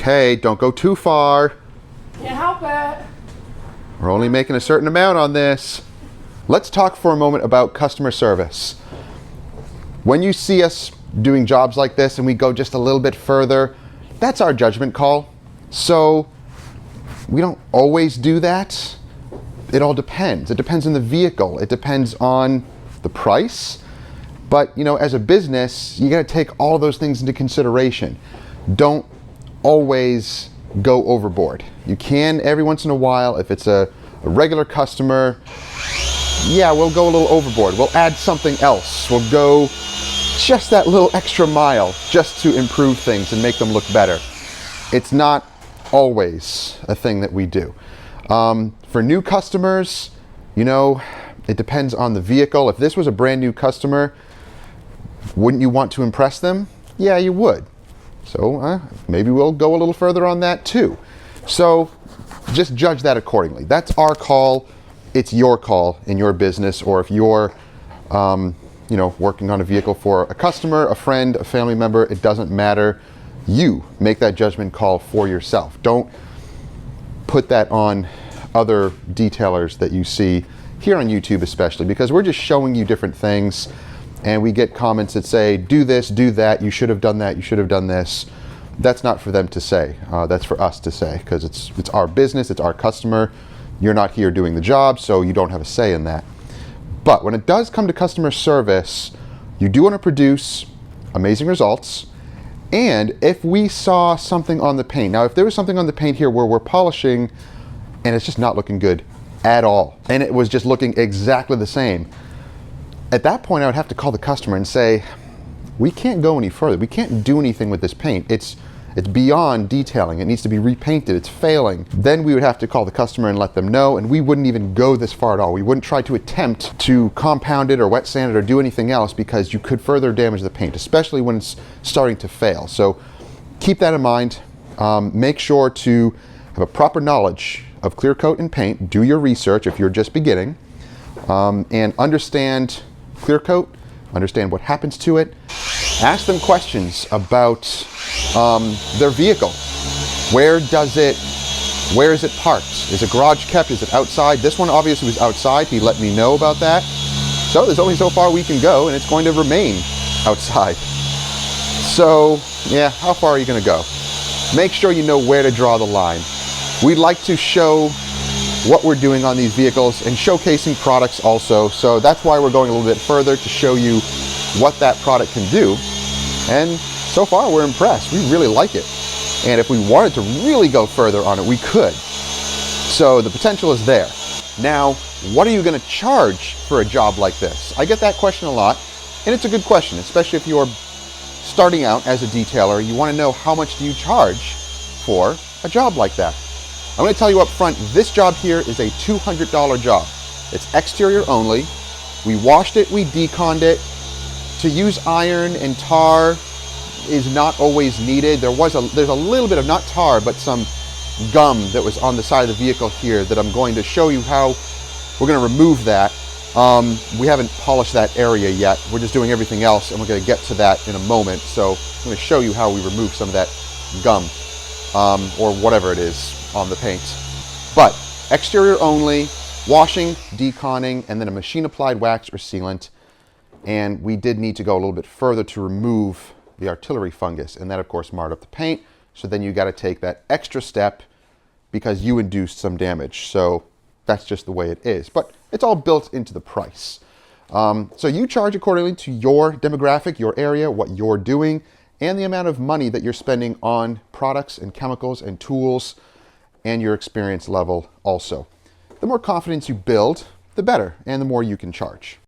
Okay, don't go too far. Can't help it. We're only making a certain amount on this. Let's talk for a moment about customer service. When you see us doing jobs like this and we go just a little bit further, that's our judgment call. So we don't always do that. It all depends. It depends on the vehicle. It depends on the price. But, you know, as a business, you got to take all those things into consideration. Don't always go overboard. You can every once in a while. If it's a regular customer, yeah, we'll go a little overboard. We'll add something else. We'll go just that little extra mile just to improve things and make them look better. It's not always a thing that we do. For new customers, you know, it depends on the vehicle. If this was a brand new customer, wouldn't you want to impress them? Yeah, you would. So maybe we'll go a little further on that too. So just judge that accordingly. That's our call. It's your call in your business, or if you're you know, working on a vehicle for a customer, a friend, a family member, it doesn't matter. You make that judgment call for yourself. Don't put that on other detailers that you see here on YouTube, especially because we're just showing you different things, and we get comments that say, do this, do that, you should have done that, you should have done this. That's not for them to say. That's for us to say, because it's our business, it's our customer. You're not here doing the job, so you don't have a say in that. But when it does come to customer service, you do want to produce amazing results. And if we saw something on the paint, now if there was something on the paint here where we're polishing and it's just not looking good at all, and it was just looking exactly the same, at that point I would have to call the customer and say, we can't go any further. We can't do anything with this paint. It's beyond detailing. It needs to be repainted. It's failing. Then we would have to call the customer and let them know, and we wouldn't even go this far at all. We wouldn't try to attempt to compound it or wet sand it or do anything else, because you could further damage the paint, especially when it's starting to fail. So keep that in mind. Make sure to have a proper knowledge of clear coat and paint. Do your research if you're just beginning, and understand clear coat, understand what happens to it. Ask them questions about their vehicle. Where is it parked? Is it garage kept? Is it outside? This one obviously was outside. He let me know about that. So there's only so far we can go, and it's going to remain outside. So yeah, how far are you going to go? Make sure you know where to draw the line. We'd like to show what we're doing on these vehicles and showcasing products also. So that's why we're going a little bit further, to show you what that product can do. And so far we're impressed. We really like it. And if we wanted to really go further on it, we could. So the potential is there. Now, what are you going to charge for a job like this? I get that question a lot, and it's a good question, especially if you're starting out as a detailer. You want to know, how much do you charge for a job like that? I'm going to tell you up front, this job here is a $200 job. It's exterior only. We washed it, we deconned it. To use iron and tar is not always needed. There's a little bit of, not tar, but some gum that was on the side of the vehicle here that I'm going to show you how we're going to remove that. We haven't polished that area yet. We're just doing everything else, and we're going to get to that in a moment. So I'm going to show you how we remove some of that gum, or whatever it is on the paint. But exterior only, washing, deconning, and then a machine applied wax or sealant. And we did need to go a little bit further to remove the artillery fungus, and that of course marred up the paint. So then you got to take that extra step because you induced some damage. So that's just the way it is, but it's all built into the price. So you charge accordingly to your demographic, your area, what you're doing, and the amount of money that you're spending on products and chemicals and tools, and your experience level also. The more confidence you build, the better, and the more you can charge.